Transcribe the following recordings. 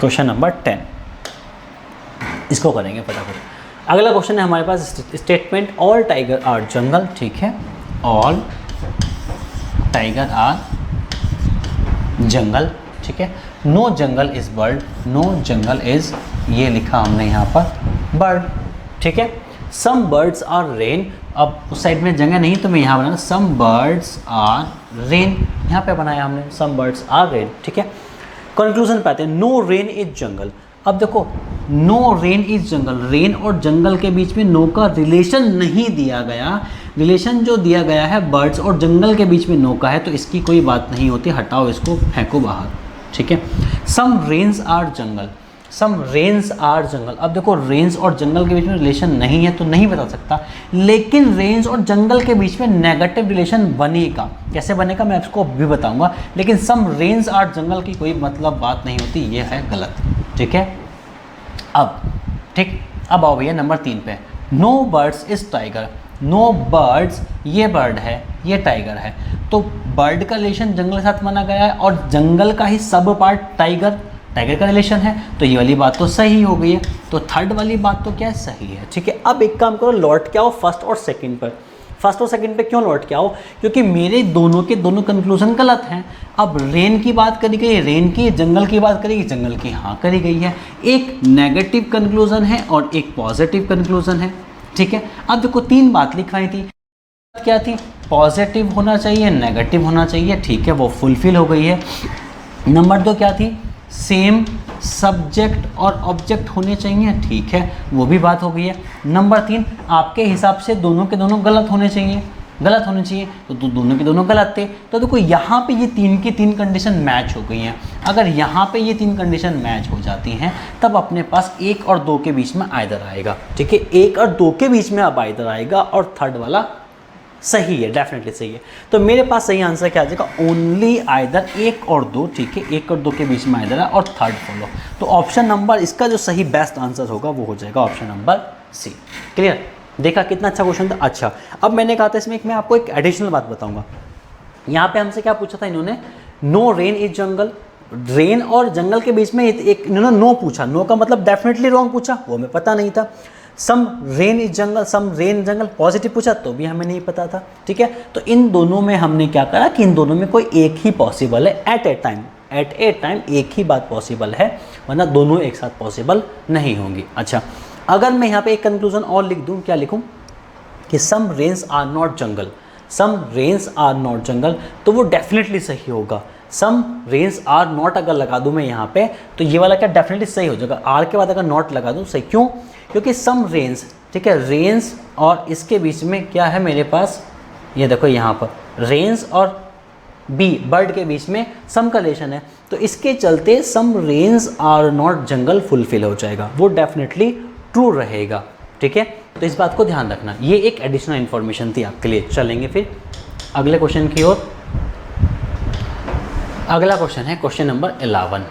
Question number 10 इसको करेंगे फटाफट। अगला क्वेश्चन है हमारे पास statement all tiger are jungle, ठीक है, ऑल टाइगर आर जंगल, ठीक है, no jungle is bird, no jungle is, ये लिखा हमने यहाँ पर बर्ड, ठीक है, सम बर्ड्स आर रेन, अब उस साइड में जगह नहीं तो मैं यहाँ बनाना सम बर्ड्स आर रेन, यहाँ पे बनाया हमने सम बर्ड्स आर रेन, ठीक है। कंक्लूजन पे आते हैं, नो रेन इज जंगल। अब देखो no rain is jungle, rain और जंगल के बीच में नो का रिलेशन नहीं दिया गया, रिलेशन जो दिया गया है बर्ड्स और जंगल के बीच में नो का है, तो इसकी कोई बात नहीं होती, हटाओ इसको, फेंको बाहर, ठीक है। Some rains are jungle, some rains are jungle. अब देखो रेन्स और जंगल के बीच में रिलेशन नहीं है तो नहीं बता सकता, लेकिन रेन्स और जंगल के बीच में नेगेटिव रिलेशन बनेगा, कैसे बनेगा मैं आपको भी बताऊंगा, लेकिन सम रेन्स आर जंगल की कोई मतलब बात नहीं होती, ये है गलत, ठीक है। अब ठीक, अब आओ भैया नंबर 3 पे, no birds is tiger, no birds, ये बर्ड है, ये टाइगर है, तो बर्ड का रिलेशन जंगल के साथ माना गया है और जंगल का ही सब पार्ट टाइगर, टाइगर का रिलेशन है, तो ये वाली बात तो सही हो गई है, तो थर्ड वाली बात तो क्या है, सही है, ठीक है। अब एक काम करो, लौट के आओ फर्स्ट और सेकंड पर। फर्स्ट और सेकंड पे क्यों लौट के आओ, क्योंकि मेरे दोनों के दोनों कंक्लूजन गलत हैं। अब रेन की बात करी गई, रेन की, जंगल की बात करी गई, जंगल की हाँ करी गई है, एक नेगेटिव कंक्लूजन है और एक पॉजिटिव कंक्लूजन है, ठीक है। अब देखो 3 बात लिखवाई थी, क्या थी, पॉजिटिव होना चाहिए, नेगेटिव होना चाहिए, ठीक है, वो फुलफिल हो गई है। नंबर 2 क्या थी, सेम सब्जेक्ट और ऑब्जेक्ट होने चाहिए, ठीक है, वो भी बात हो गई है। नंबर 3 आपके हिसाब से दोनों के दोनों गलत होने चाहिए, गलत होने चाहिए, तो दोनों के दोनों गलत थे, तो देखो यहाँ पे ये 3 की 3 कंडीशन मैच हो गई हैं। अगर यहाँ पे ये 3 कंडीशन मैच हो जाती हैं तब अपने पास 1 और 2 के बीच में आइदर आएगा, ठीक है, 1 और 2 के बीच में अब आइदर आएगा और थर्ड वाला सही है, डेफिनेटली सही है। तो मेरे पास सही आंसर क्या आ जाएगा, ओनली आइदर 1 और 2, ठीक है, 1 और 2 के बीच में आइदर है और थर्ड फॉलो, तो ऑप्शन नंबर इसका जो सही बेस्ट आंसर होगा वो हो जाएगा ऑप्शन नंबर सी। क्लियर, देखा कितना अच्छा क्वेश्चन था। अच्छा, अब मैंने कहा था इसमें मैं आपको एक एडिशनल बात बताऊंगा। यहाँ पे हमसे क्या पूछा था इन्होंने, no rain is jungle, rain और जंगल के बीच में एक इन्होंने नो पूछा, नो का मतलब डेफिनेटली रॉन्ग पूछा, वो हमें पता नहीं था। Some rain is jungle, some rain jungle positive पूछा तो भी हमें नहीं पता था, ठीक है। तो इन दोनों में हमने क्या करा कि इन दोनों में कोई एक ही पॉसिबल है एट ए टाइम एक ही बात पॉसिबल है, वरना दोनों एक साथ पॉसिबल नहीं होंगी। अच्छा, अगर मैं यहाँ पे एक कंक्लूजन और लिख दूँ, क्या लिखूँ कि some rains are not jungle, some rains are not jungle, तो वो डेफिनेटली सही होगा। सम रेन्स आर नॉट अगर लगा दूँ मैं यहाँ पे तो ये वाला क्या डेफिनेटली सही हो जाएगा, आर के बाद अगर नॉट लगा दूँ सही, क्यों, क्योंकि सम रेन्स, ठीक है, रेन्स और इसके बीच में क्या है मेरे पास, ये देखो यहाँ पर रेन्स और बी बर्ड के बीच में सम का रिलेशन है, तो इसके चलते some rains are not jungle fulfil हो जाएगा, वो डेफिनेटली ट्रू रहेगा, ठीक है। तो इस बात को ध्यान रखना, ये एक एडिशनल इन्फॉर्मेशन थी आपके लिए। चलेंगे फिर अगले क्वेश्चन की ओर। अगला क्वेश्चन है क्वेश्चन नंबर 11।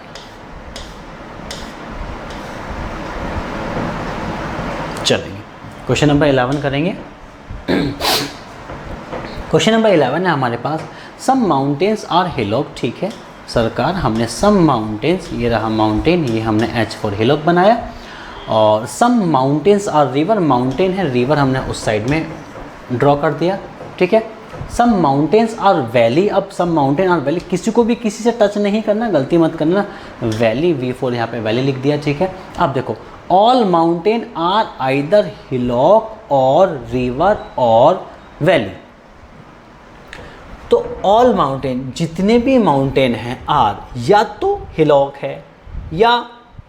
चलेंगे क्वेश्चन नंबर 11 करेंगे। क्वेश्चन नंबर 11 है हमारे पास, सम माउंटेन्स आर हिलॉक, ठीक है सरकार, हमने सम माउंटेन्स, ये रहा माउंटेन, ये हमने H फॉर हिलॉक बनाया, और सम माउंटेन्स आर रिवर, माउंटेन है, रिवर हमने उस साइड में ड्रॉ कर दिया, ठीक है। सम माउंटेन्स आर वैली, अब सम माउंटेन आर वैली, किसी को भी किसी से टच नहीं करना, गलती मत करना, वैली V4 यहाँ पे वैली लिख दिया, ठीक है। अब देखो all mountain are either hillock और रिवर और वैली, तो ऑल माउंटेन, जितने भी माउंटेन हैं आर या तो हिलॉक है या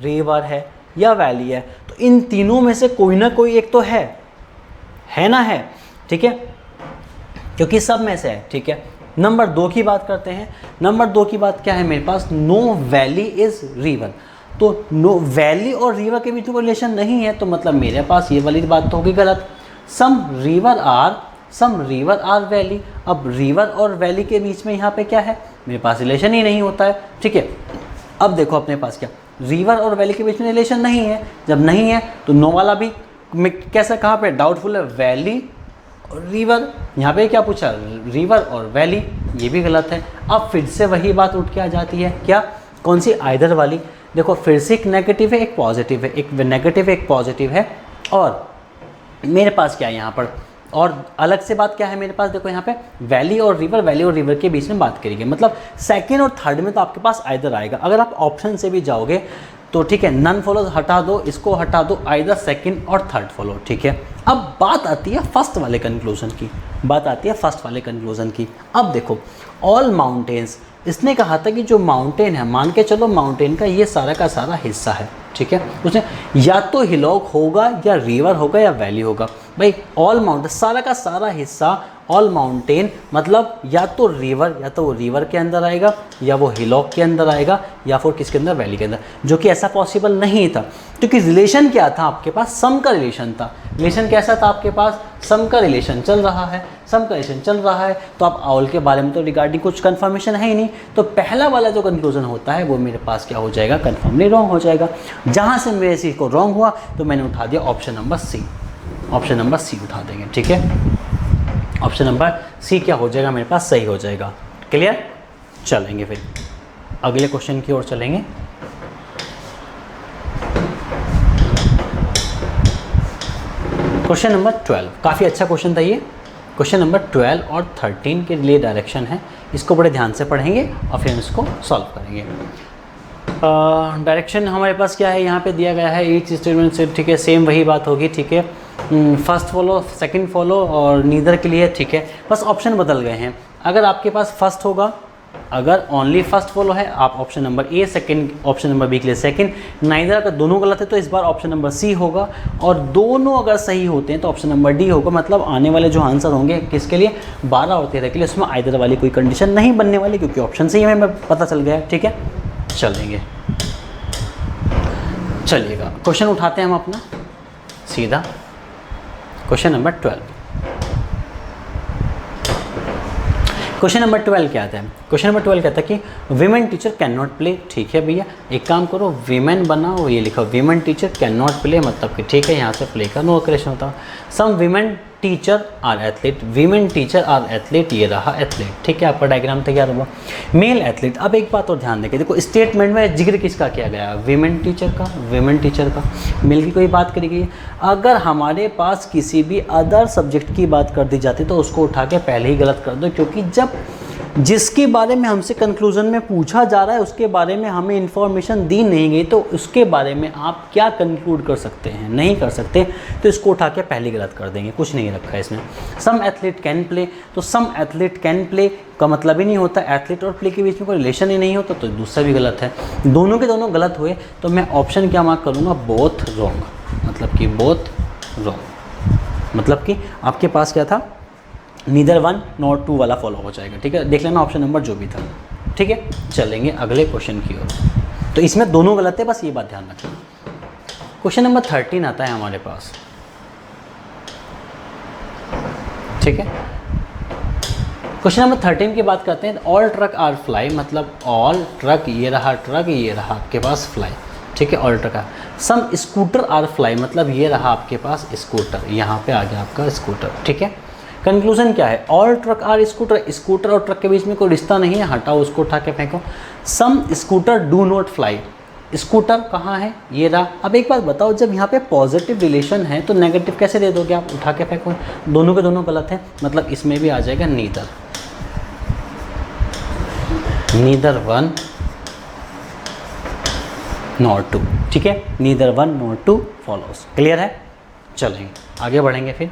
रिवर है या वैली है, तो इन तीनों में से कोई ना कोई एक तो है ना, है, ठीक है, क्योंकि सब में से है, ठीक है। नंबर 2 की बात करते हैं। नंबर 2 की बात क्या है मेरे पास, नो वैली इज रिवर, तो नो वैली और रिवर के बीच में कोई रिलेशन नहीं है, तो मतलब मेरे पास ये वाली बात तो होगी गलत। सम रिवर आर वैली, अब रिवर और वैली के बीच में यहाँ पे क्या है, मेरे पास रिलेशन ही नहीं होता है, ठीक है। अब देखो अपने पास क्या, रिवर और वैली के बीच में रिलेशन नहीं है, जब नहीं है तो नो वाला भी कैसा, कहाँ पे डाउटफुल है, वैली और रिवर, यहाँ पे क्या पूछा, रिवर और वैली, ये भी गलत है। अब फिर से वही बात उठ के आ जाती है, क्या, कौन सी, आइदर वाली, देखो फिर से एक नेगेटिव है एक पॉजिटिव है, एक नेगेटिव है एक पॉजिटिव है, और मेरे पास क्या है यहाँ पर, और अलग से बात क्या है मेरे पास, देखो यहाँ पे वैली और रिवर के बीच में बात करेंगे, मतलब सेकंड और थर्ड में तो आपके पास आइदर आएगा। अगर आप ऑप्शन से भी जाओगे तो ठीक है, नन फॉलो हटा दो, इसको हटा दो, आइदर सेकंड और थर्ड फॉलो, ठीक है। अब बात आती है फर्स्ट वाले कंक्लूजन की, अब देखो ऑल माउंटेन्स, इसने कहा था कि जो माउंटेन है, मान के चलो माउंटेन का ये सारा का सारा हिस्सा है, ठीक है, उसने या तो हिलॉक होगा या रिवर होगा या वैली होगा। भाई ऑल माउंटेन, सारा का सारा हिस्सा, ऑल माउंटेन मतलब या तो वो रिवर के अंदर आएगा, या वो हिलॉक के अंदर आएगा, या फिर किसके अंदर, वैली के अंदर, जो कि ऐसा पॉसिबल नहीं था, क्योंकि रिलेशन क्या था आपके पास, सम का रिलेशन था। रिलेशन कैसा था आपके पास, सम का रिलेशन चल रहा है, तो आप ऑल के बारे में तो रिगार्डिंग कुछ कंफर्मेशन है ही नहीं, तो पहला वाला जो कंक्लूजन होता है वो मेरे पास क्या हो जाएगा, कन्फर्मली रॉन्ग हो जाएगा। जहाँ से मेरे सी को रॉन्ग हुआ तो मैंने उठा दिया ऑप्शन नंबर सी उठा देंगे, ठीक है। ऑप्शन नंबर सी क्या हो जाएगा मेरे पास, सही हो जाएगा। क्लियर, चलेंगे फिर अगले क्वेश्चन की ओर चलेंगे। क्वेश्चन नंबर 12, काफ़ी अच्छा क्वेश्चन था ये। क्वेश्चन नंबर 12 और 13 के लिए डायरेक्शन है, इसको बड़े ध्यान से पढ़ेंगे और फिर इसको सॉल्व करेंगे। डायरेक्शन हमारे पास क्या है, यहाँ पे दिया गया है ईच स्टेटमेंट से, ठीक है, सेम वही बात होगी, ठीक है। फर्स्ट फॉलो, सेकंड फॉलो और नीदर के लिए, ठीक है, बस ऑप्शन बदल गए हैं। अगर आपके पास फर्स्ट होगा, अगर ओनली फर्स्ट फॉलो है, आप option number A, second option number B के लिए सेकंड, नाइदर अगर दोनों गलत है तो इस बार ऑप्शन नंबर सी होगा, और दोनों अगर सही होते हैं तो ऑप्शन नंबर डी होगा। मतलब आने वाले जो आंसर होंगे किसके लिए, 12 और 13 के लिए, उसमें आइदर वाली कोई कंडीशन नहीं बनने वाली, क्योंकि ऑप्शन से ही हमें पता चल गया है, ठीक है। चलिएगा क्वेश्चन उठाते हैं हम अपना सीधा, क्वेश्चन नंबर 12। क्वेश्चन नंबर 12 क्या आता है, क्वेश्चन नंबर 12 कहता है कि women teacher can not play, ठीक है भैया, एक काम करो वीमेन बनाओ, ये लिखो women teacher can not play, मतलब कि ठीक है यहाँ से प्ले का नो क्वेश्चन होता। Some women teacher are athlete, women teacher are athlete, ये रहा एथलीट, ठीक है, आपका डायग्राम तैयार हुआ। मेल एथलीट, अब एक बात और ध्यान देंगे, देखो स्टेटमेंट में जिक्र किसका किया गया, वीमेन टीचर का, मेल की कोई बात करी गई। अगर हमारे पास किसी भी अदर सब्जेक्ट की बात कर दी जाती तो उसको उठा के पहले ही गलत कर दो, क्योंकि जब जिसके बारे में हमसे कंक्लूजन में पूछा जा रहा है उसके बारे में हमें इन्फॉर्मेशन दी नहीं गई, तो उसके बारे में आप क्या कंक्लूड कर सकते हैं, नहीं कर सकते, तो इसको उठा के पहले गलत कर देंगे, कुछ नहीं रखा है इसमें। सम एथलीट कैन प्ले, तो सम एथलीट कैन प्ले का मतलब ही नहीं होता, एथलीट और प्ले के बीच में कोई रिलेशन ही नहीं होता, तो दूसरा भी गलत है। दोनों के दोनों गलत हुए तो मैं ऑप्शन क्या मार्क करूँगा, बोथ रॉन्ग, मतलब कि बोथ रॉन्ग, मतलब कि आपके पास क्या था, नीदर 1 नॉट 2 वाला फॉलो हो जाएगा, ठीक है, देख लेना ऑप्शन नंबर जो भी था, ठीक है। चलेंगे अगले क्वेश्चन की ओर, तो इसमें दोनों गलत है, बस ये बात ध्यान रखें। क्वेश्चन नंबर 13 आता है हमारे पास, ठीक है। क्वेश्चन नंबर 13 की बात करते हैं, ऑल ट्रक आर फ्लाई, मतलब ऑल ट्रक, ये रहा आपके पास फ्लाई, ठीक है, all truck are. Some scooter are fly, मतलब ये रहा आपके पास स्कूटर, यहाँ पे आ गया आपका स्कूटर, ठीक है। कंक्लूजन क्या है, ऑल ट्रक आर स्कूटर और ट्रक के बीच में कोई रिश्ता नहीं है, हटाओ उसको, उठा के फेंको। Some scooter do not fly, scooter कहाँ है, ये रहा। अब एक बात बताओ, जब यहाँ पे पॉजिटिव रिलेशन है तो नेगेटिव कैसे दे दोगे आप, उठा के फेंको, दोनों के दोनों गलत हैं, मतलब इसमें भी आ जाएगा नीदर 1 नॉट 2, ठीक है, नीदर 1 नॉट 2 फॉलोस। क्लियर है, चलेंगे आगे बढ़ेंगे फिर।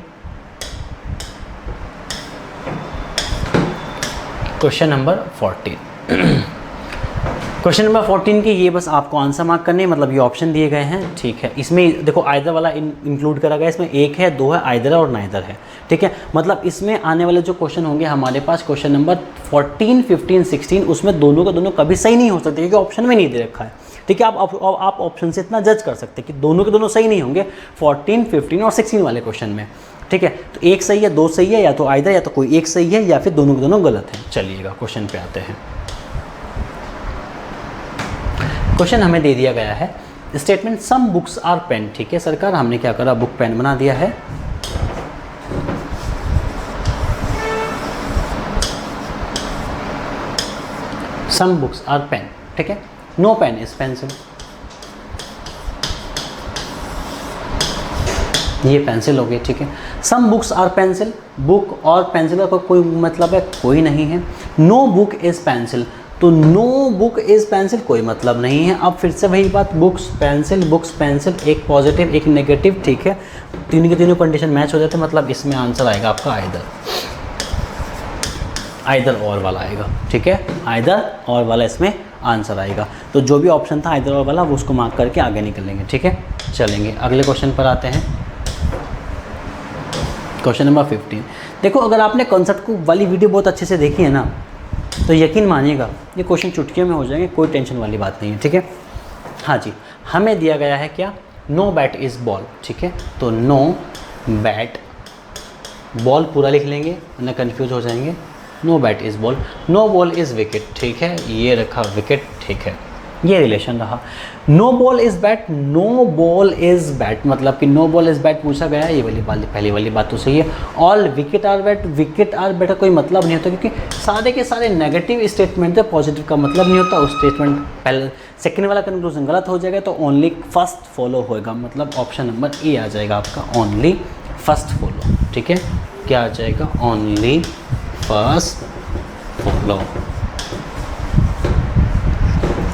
क्वेश्चन नंबर 14 क्वेश्चन नंबर 14 की ये बस आपको आंसर मार्क करने, मतलब ये ऑप्शन दिए गए हैं, ठीक है। इसमें देखो आइदर वाला इंक्लूड करा गया, इसमें 1 है, 2 है, आइदर और नाइदर है, ठीक है। मतलब इसमें आने वाले जो क्वेश्चन होंगे हमारे पास, क्वेश्चन नंबर 14, 15, 16, उसमें दोनों का दोनों कभी सही नहीं हो सकते, क्योंकि ऑप्शन में नहीं दे रखा है, ठीक है। आप ऑप्शन से इतना जज कर सकते हैं कि दोनों के दोनों सही नहीं होंगे 14, 15 और 16 वाले क्वेश्चन में, ठीक है। तो एक सही है, 2 सही है, या तो आइदर, या तो कोई एक सही है, या फिर दोनों के दोनों गलत हैं। चलिएगा क्वेश्चन पे आते हैं। क्वेश्चन हमें दे दिया गया है, statement some books are pen, ठीक है सरकार, हमने क्या करा, बुक पेन बना दिया है। सम बुक्स आर पेन, ठीक है, नो पेन इज पेंसिल, ये पेंसिल हो गई, ठीक है। Some books are pencil, book और पेंसिल का कोई मतलब है, कोई नहीं है। नो बुक इज़ पेंसिल, तो नो बुक इज़ पेंसिल कोई मतलब नहीं है। अब फिर से वही बात, बुक्स पेंसिल, एक पॉजिटिव एक नेगेटिव, ठीक है। तीनों के तीनों कंडीशन मैच हो जाते हैं, मतलब इसमें आंसर आएगा आपका आइदर और वाला आएगा, ठीक है। आइदर और वाला इसमें आंसर आएगा। तो जो भी ऑप्शन था आइदर और वाला वो उसको मार्क करके आगे निकलेंगे, ठीक है। चलेंगे अगले क्वेश्चन पर आते हैं। Question number 15। देखो अगर आपने कॉन्सेप्ट को वाली वीडियो बहुत अच्छे से देखी है ना, तो यकीन मानिएगा ये क्वेश्चन चुटकियों में हो जाएंगे, कोई टेंशन वाली बात नहीं है, ठीक है। हाँ जी, हमें दिया गया है क्या, नो बैट इज़ बॉल, ठीक है। तो नो बैट, बॉल पूरा लिख लेंगे वरना कन्फ्यूज हो जाएंगे। No bat is ball, no ball is wicket, ठीक है। ये रखा विकेट, ठीक है, ये रिलेशन रहा। No ball is bat, no ball is bat मतलब कि नो बॉल इज़ बैट पूछा गया है, ये वाली बात, पहली वाली बात तो सही है। All wicket are bat, wicket are bat का कोई मतलब नहीं होता, क्योंकि सारे के सारे नेगेटिव स्टेटमेंट है, पॉजिटिव का मतलब नहीं होता। उस स्टेटमेंट पहले सेकंड वाला कंक्लूजन गलत हो जाएगा, तो ओनली फर्स्ट फॉलो होएगा, मतलब ऑप्शन नंबर ए आ जाएगा आपका, ओनली फर्स्ट फॉलो, ठीक है। क्या आ जाएगा, ओनली फर्स्ट फॉलो।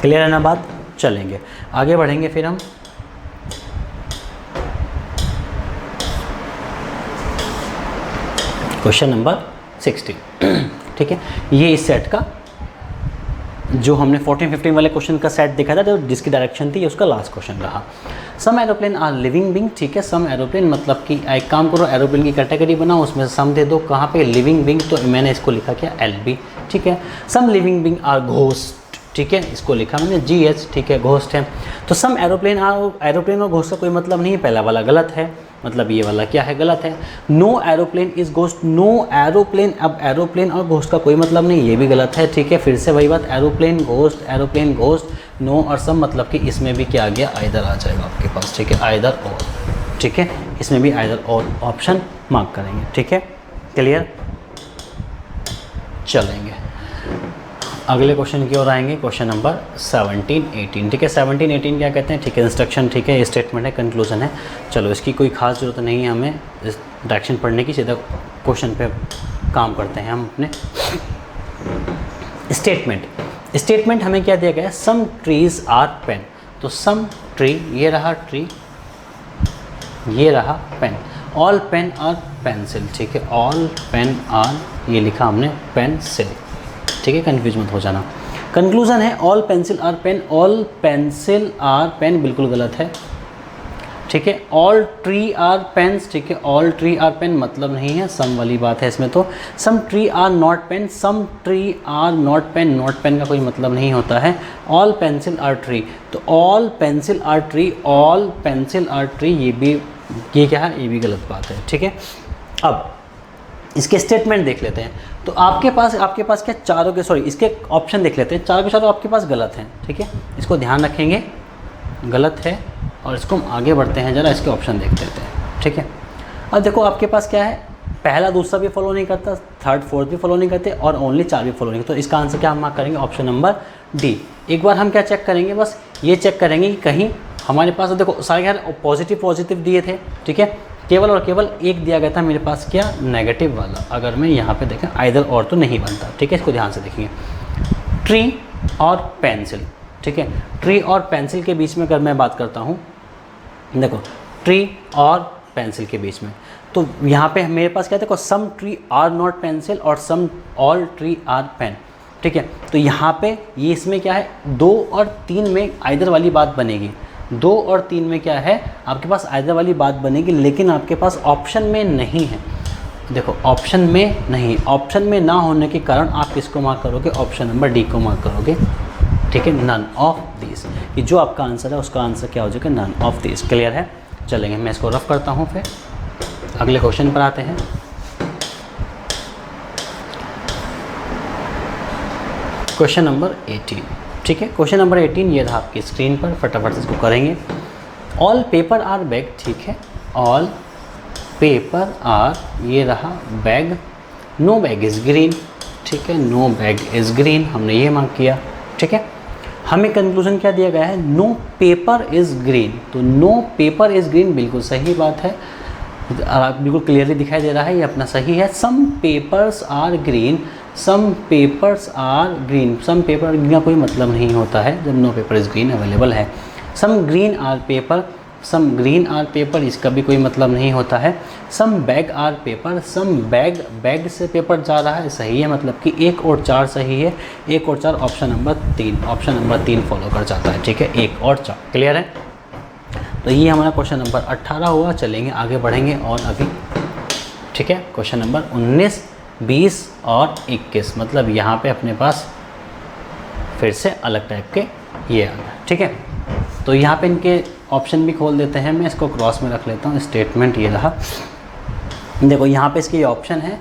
क्लियर है ना बात। चलेंगे आगे बढ़ेंगे फिर हम। क्वेश्चन नंबर 16, ठीक है। ये इस सेट का जो हमने 14-15 वाले क्वेश्चन का सेट देखा था, जो जिसकी डायरेक्शन थी, उसका लास्ट क्वेश्चन रहा। सम एरोप्लेन आर लिविंग बींग, ठीक है। सम एरोप्लेन मतलब कि एक काम करो, एरोप्लेन की कैटेगरी बनाओ, उसमें सम दे दो। कहाँ पे, लिविंग बींग, तो मैंने इसको लिखा क्या, LB, ठीक है। Some living being are ghost, ठीक है, इसको लिखा मैंने GH, ठीक है, घोस्ट है। तो सम एरोप्लेन और घोस्ट का कोई मतलब नहीं है, पहला वाला गलत है, मतलब ये वाला क्या है, गलत है। No aeroplane is ghost, no aeroplane, अब एरोप्लेन और घोस्ट का कोई मतलब नहीं, ये भी गलत है, ठीक है। फिर से वही बात, एरोप्लेन घोस्ट, नो और सम मतलब कि इसमें भी क्या आ गया, आइदर आ जाएगा आपके पास, ठीक है, आइदर और, ठीक है। इसमें भी आइदर और ऑप्शन मार्क करेंगे, ठीक है। क्लियर। चलेंगे अगले क्वेश्चन की ओर आएंगे, क्वेश्चन नंबर 17-18, ठीक है। 17-18 क्या कहते हैं, ठीक है, इंस्ट्रक्शन, ठीक है, स्टेटमेंट है, कंक्लूजन है। चलो इसकी कोई खास ज़रूरत नहीं है हमें इस डायरेक्शन पढ़ने की, सीधा क्वेश्चन पे काम करते हैं हम अपने। स्टेटमेंट हमें क्या दिया गया है, सम ट्रीज आर पेन, तो सम ट्री, ये रहा ट्री, ये रहा pen, all pen are pencil, ठीक है, ऑल पेन आर, ये लिखा हमने पेंसिल, ठीक है, कंफ्यूज मत हो जाना। कंक्लूजन है all pencil are pen, all pencil are pen बिल्कुल गलत है, ठीक है। ऑल ट्री आर पेन्स, ठीक है, ऑल ट्री आर पेन मतलब नहीं है, सम वाली बात है इसमें। तो some tree are not pen, some tree are not pen, not pen का कोई मतलब नहीं होता है। ऑल पेंसिल आर ट्री, तो all pencil are tree, all pencil are tree, ये क्या है, ये भी गलत बात है, ठीक है। अब इसके स्टेटमेंट देख लेते हैं। तो आपके पास क्या चारों के, सॉरी, इसके ऑप्शन देख लेते हैं, चारों के चारों आपके पास गलत हैं, ठीक है, इसको ध्यान रखेंगे, गलत है। और इसको हम आगे बढ़ते हैं, ज़रा इसके ऑप्शन देख लेते हैं, ठीक है। अब देखो आपके पास क्या है, पहला दूसरा भी फॉलो नहीं करता, थर्ड फोर्थ भी फॉलो नहीं करते, और ओनली 4 भी फॉलो नहीं करते। तो इसका आंसर क्या हम मार्क करेंगे, ऑप्शन नंबर डी। एक बार हम क्या चेक करेंगे, बस ये चेक करेंगे कि कहीं हमारे पास, देखो सारे यार पॉजिटिव दिए थे, ठीक है, केवल और केवल एक दिया गया था मेरे पास, क्या, नेगेटिव वाला। अगर मैं यहाँ पे देखें आइदर और तो नहीं बनता, ठीक है, इसको ध्यान से देखेंगे। ट्री और पेंसिल, ठीक है, ट्री और पेंसिल के बीच में अगर मैं बात करता हूँ, देखो ट्री और पेंसिल के बीच में, तो यहाँ पे मेरे पास क्या, देखो some tree are not pencil और some all tree are pen, ठीक है। तो यहाँ पे ये इसमें क्या है, 2 और 3 में आइदर वाली बात बनेगी, 2 और 3 में क्या है आपके पास आइदर वाली बात बनेगी, लेकिन आपके पास ऑप्शन में नहीं है। देखो ऑप्शन में नहीं, ऑप्शन में ना होने के कारण आप किसको मार्क करोगे, ऑप्शन नंबर डी को मार्क करोगे, ठीक है, नन ऑफ दिस। कि जो आपका आंसर है उसका आंसर क्या हो जाएगा, नन ऑफ दिस। क्लियर है। चलेंगे मैं इसको रफ करता हूँ, फिर अगले क्वेश्चन पर आते हैं। क्वेश्चन नंबर 18, ठीक है, क्वेश्चन नंबर 18 ये था आपकी स्क्रीन पर, फटाफट से इसको करेंगे। ऑल पेपर आर बैग, ठीक है, ऑल पेपर आर, ये रहा bag, no bag is green, ठीक है, नो बैग इज़ ग्रीन, हमने ये मार्क किया, ठीक है। हमें कंक्लूजन क्या दिया गया है, नो पेपर इज़ ग्रीन, तो नो पेपर इज़ ग्रीन बिल्कुल सही बात है। बिल्कुल क्लियरली दिखाई दे रहा है, ये अपना सही है। Some papers are green, some papers are green, some paper green का कोई मतलब नहीं होता है जब no paper is green available है। Some green are paper, some green are paper, इसका भी कोई मतलब नहीं होता है। Some bag are paper, some bag, bag से पेपर जा रहा है, सही है, मतलब कि 1 और 4 सही है। 1 और 4 option number 3, option number 3 follow कर जाता है, ठीक है, 1 और 4। क्लियर है? तो ये हमारा क्वेश्चन नंबर 18 हुआ। चलेंगे आगे बढ़ेंगे और अभी, ठीक है, क्वेश्चन नंबर 19, 20 और 21, मतलब यहाँ पे अपने पास फिर से अलग टाइप के ये आ गया, ठीक है। तो यहाँ पे इनके ऑप्शन भी खोल देते हैं, मैं इसको क्रॉस में रख लेता हूँ। स्टेटमेंट ये रहा, देखो यहाँ पे इसके ये ऑप्शन है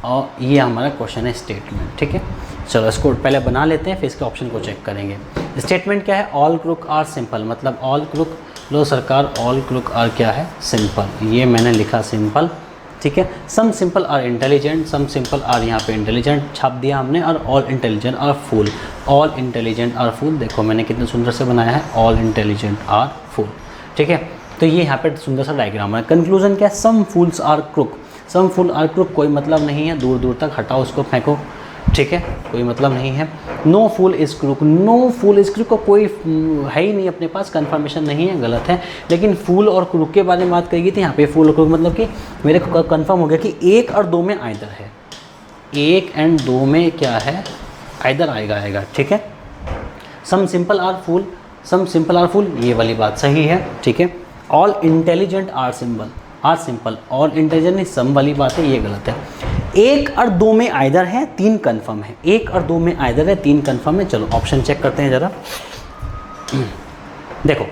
और ये हमारा क्वेश्चन है स्टेटमेंट, ठीक है। चलो इसको पहले बना लेते हैं, फिर इसके ऑप्शन को चेक करेंगे। स्टेटमेंट क्या है? ऑल क्रुक आर सिंपल, मतलब ऑल क्रुक, लो सरकार, ऑल क्रुक आर क्या है? सिंपल। ये मैंने लिखा सिंपल, ठीक है। Some simple are intelligent, some simple are यहाँ पे इंटेलिजेंट छाप दिया हमने, और all intelligent are fool, all intelligent are fool, देखो मैंने कितने सुंदर से बनाया है, ऑल इंटेलिजेंट आर फूल, ठीक है। तो ये यहाँ पे सुंदर सा डायग्राम है। कंक्लूजन क्या है? Some fools are crook, some fool are crook कोई मतलब नहीं है, दूर दूर तक हटाओ, उसको फेंको, ठीक है, कोई मतलब नहीं है। No fool is crook, no fool is crook का कोई है ही नहीं अपने पास, कंफर्मेशन नहीं है, गलत है। लेकिन फूल और क्रुक के बारे में बात करेगी तो यहाँ पे फूल और क्रुक मतलब कि मेरे को कंफर्म हो गया कि 1 और 2 में आइदर है, 1 और 2 में क्या है? आइदर आएगा, ठीक है। Some simple are fool, some simple are fool, ये वाली बात सही है, ठीक है। All intelligent are simple, all intelligent नहीं, सम वाली बात है, ये गलत है। 1 और 2 में आइदर है, 3 कंफर्म है, 1 और 2 में आइदर है, 3 कंफर्म है। चलो ऑप्शन चेक करते हैं ज़रा। देखो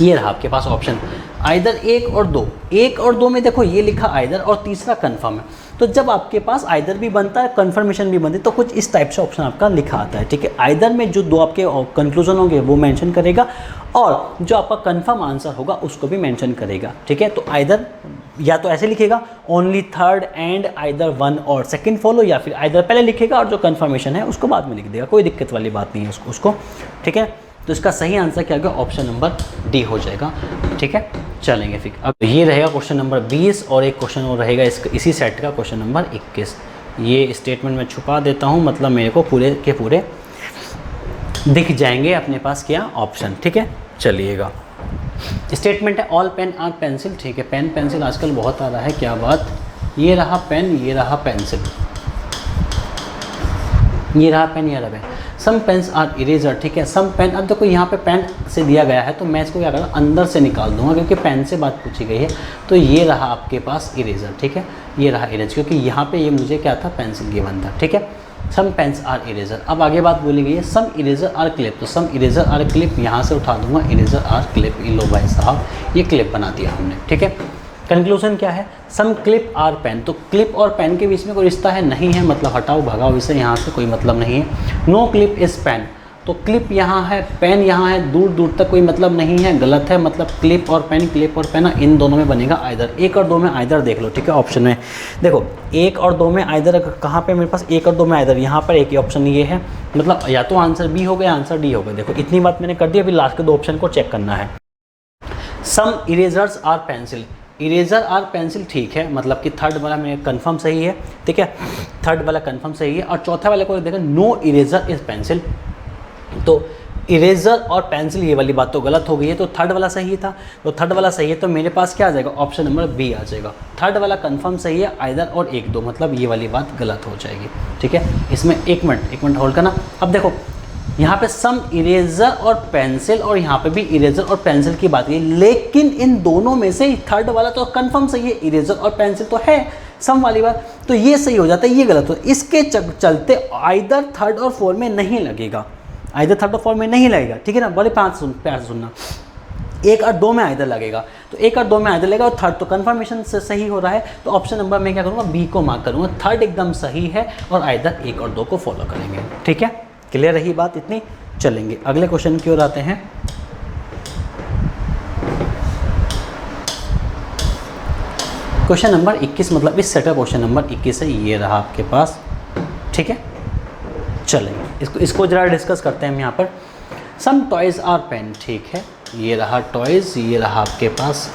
ये रहा आपके पास ऑप्शन, आइदर 1 और 2, 1 और 2 में देखो ये लिखा आइदर और तीसरा कंफर्म है। तो जब आपके पास आइदर भी बनता है, कंफर्मेशन भी बनती है, तो कुछ इस टाइप से ऑप्शन आपका लिखा आता है, ठीक है। आइदर में जो 2 आपके कंक्लूजन होंगे वो मेंशन करेगा, और जो आपका कंफर्म आंसर होगा उसको भी मेंशन करेगा, ठीक है। तो आइदर या तो ऐसे लिखेगा ओनली थर्ड एंड आइदर 1 और सेकंड फॉलो, या फिर आइदर पहले लिखेगा और जो कंफर्मेशन है उसको बाद में लिख देगा, कोई दिक्कत वाली बात नहीं है उसको, ठीक है। तो इसका सही आंसर क्या होगा? ऑप्शन नंबर डी हो जाएगा, ठीक है। चलेंगे फिर अब ये रहेगा क्वेश्चन नंबर 20, और एक क्वेश्चन और रहेगा इसी सेट का, क्वेश्चन नंबर 21। ये स्टेटमेंट में छुपा देता हूँ, मतलब मेरे को पूरे के पूरे दिख जाएंगे अपने पास क्या ऑप्शन, ठीक है। चलिएगा, स्टेटमेंट है ऑल पेन आर पेंसिल, ठीक है। पेन पेंसिल आजकल बहुत आ रहा है, क्या बात। ये रहा पेन, ये रहा पेंसिल, ये रहा पेन, ये रहा pen. Some pens are eraser, ठीक है। सम पेन, अब देखो यहाँ पे पेन से दिया गया है तो मैं इसको क्या करूँ, अंदर से निकाल दूंगा, क्योंकि पेन से बात पूछी गई है। तो ये रहा आपके पास इरेजर, ठीक है, ये रहा इरेजर, क्योंकि यहाँ पे ये मुझे क्या था, पेंसिल गिवन था, ठीक है। सम पेन्स आर इरेजर। अब आगे बात बोली गई है सम इरेजर आर क्लिप, तो सम इरेजर आर क्लिप यहाँ से उठा दूंगा, इरेजर आर क्लिप, लो भाई साहब ये क्लिप बना दिया हमने, ठीक है। कंक्लूजन क्या है? सम क्लिप आर पेन, तो क्लिप और पेन के बीच में कोई रिश्ता है नहीं है, मतलब हटाओ भगाओ इसे यहाँ से, कोई मतलब नहीं है। नो क्लिप इज़ पेन, तो क्लिप यहाँ है, पेन यहाँ है, दूर दूर तक कोई मतलब नहीं है, गलत है। मतलब क्लिप और पेन, क्लिप और पेन इन दोनों में बनेगा आइदर, 1 और 2 में आइदर देख लो, ठीक है। ऑप्शन में देखो 1 और 2 में आइदर, कहाँ पे मेरे पास 1 और 2 में आइदर, यहाँ पर एक ही ऑप्शन ये है, मतलब या तो आंसर बी हो गया, आंसर डी हो गया। देखो इतनी बात मैंने कर दी, अभी लास्ट के 2 ऑप्शन को चेक करना है। Some erasers are pencil, eraser are pencil, ठीक है, मतलब कि थर्ड वाला में कंफर्म सही है, ठीक है, थर्ड वाला कंफर्म सही है। और चौथा वाले को देखा नो इरेजर इज पेंसिल, तो इरेजर और पेंसिल ये वाली बात तो गलत हो गई है, तो थर्ड वाला सही था, तो थर्ड वाला सही है, तो मेरे पास क्या आ जाएगा, ऑप्शन नंबर बी आ जाएगा। थर्ड वाला कंफर्म सही है, आइदर और 1 2, मतलब ये वाली बात गलत हो जाएगी, ठीक है। इसमें एक मिनट होल्ड करना। अब देखो यहाँ पे सम इरेजर और पेंसिल, और यहाँ पे भी इरेजर और पेंसिल की बात की, लेकिन इन दोनों में से थर्ड वाला तो कंफर्म सही है, इरेजर और पेंसिल तो है सम वाली बात, तो ये सही हो जाता है, ये गलत हो। इसके चलते आइदर थर्ड और 4 में नहीं लगेगा, आइदर थर्ड और 4 में नहीं लगेगा, ठीक है ना। बोले प्यार से सुनना, 1 और 2 में आइदर लगेगा, तो 1 और 2 में आइदर लगेगा, और थर्ड तो कंफर्मेशन से सही हो रहा है, तो ऑप्शन नंबर मैं क्या करूँगा, बी को मार्क करूँगा। थर्ड एकदम सही है, और आइदर 1 और 2 को फॉलो करेंगे, ठीक है। क्लियर रही बात इतनी। चलेंगे अगले क्वेश्चन की ओर आते हैं। क्वेश्चन नंबर 21, मतलब इस सेट का क्वेश्चन नंबर 21 है, ये रहा आपके पास, ठीक है। चलेंगे इसको जरा डिस्कस करते हैं हम यहाँ पर। सम टॉयज़ आर पेन, ठीक है, ये रहा टॉयज़, ये रहा आपके पास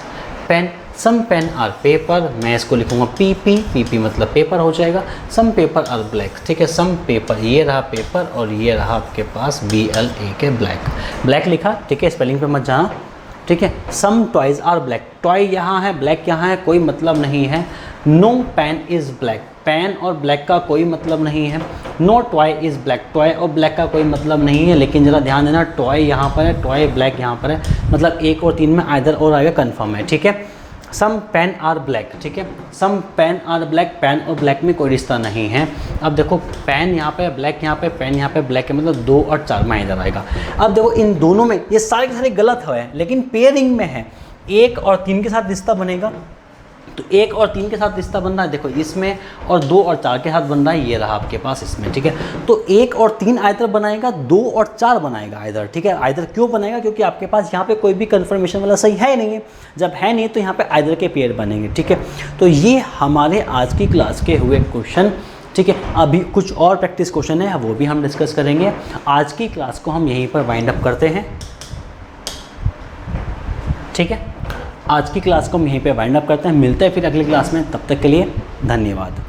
pen. Some pen are paper, मैं इसको लिखूंगा PP, PP मतलब पेपर हो जाएगा। सम पेपर आर ब्लैक, ठीक है, सम पेपर, ये रहा पेपर और ये रहा आपके पास BLAK ब्लैक, ब्लैक लिखा, ठीक है, स्पेलिंग पे मत जाना, ठीक है। Some toys are black, toy यहाँ है, ब्लैक यहाँ है, कोई मतलब नहीं है। No pen is black, pen और ब्लैक का कोई मतलब नहीं है। No toy is black, toy और ब्लैक का कोई मतलब नहीं है, लेकिन ज़रा ध्यान देना, टॉय यहाँ पर है, टॉय ब्लैक यहाँ पर है, मतलब 1 और 3 में आइदर और आएगा, कन्फर्म है, ठीक है। सम पेन आर ब्लैक, ठीक है, some pen are black, pen और ब्लैक में कोई रिश्ता नहीं है। अब देखो पेन यहाँ पे, ब्लैक यहाँ पे, पेन यहाँ पे, ब्लैक है, मतलब 2 और 4 में इधर आएगा। अब देखो इन दोनों में ये सारे के सारे गलत है, लेकिन पेयरिंग में है, 1 और 3 के साथ रिश्ता बनेगा, तो 1 और 3 के साथ रिश्ता बन रहा है, देखो इसमें, और 2 और 4 के साथ बन रहा है, ये रहा आपके पास इसमें, ठीक है। तो 1 और 3 आइदर बनाएगा, 2 और 4 बनाएगा आइदर, ठीक है। आइदर क्यों बनाएगा? क्योंकि आपके पास यहाँ पे कोई भी कन्फर्मेशन वाला सही है नहीं है, जब है नहीं तो यहाँ पे आइदर के पेयर बनेंगे, ठीक है। तो ये हमारे आज की क्लास के हुए क्वेश्चन, ठीक है। अभी कुछ और प्रैक्टिस क्वेश्चन है, वो भी हम डिस्कस करेंगे। आज की क्लास को हम यहीं पर वाइंड अप करते हैं, ठीक है। आज की क्लास को हम यहीं पे वाइंड अप करते हैं, मिलते हैं फिर अगली क्लास में, तब तक के लिए धन्यवाद।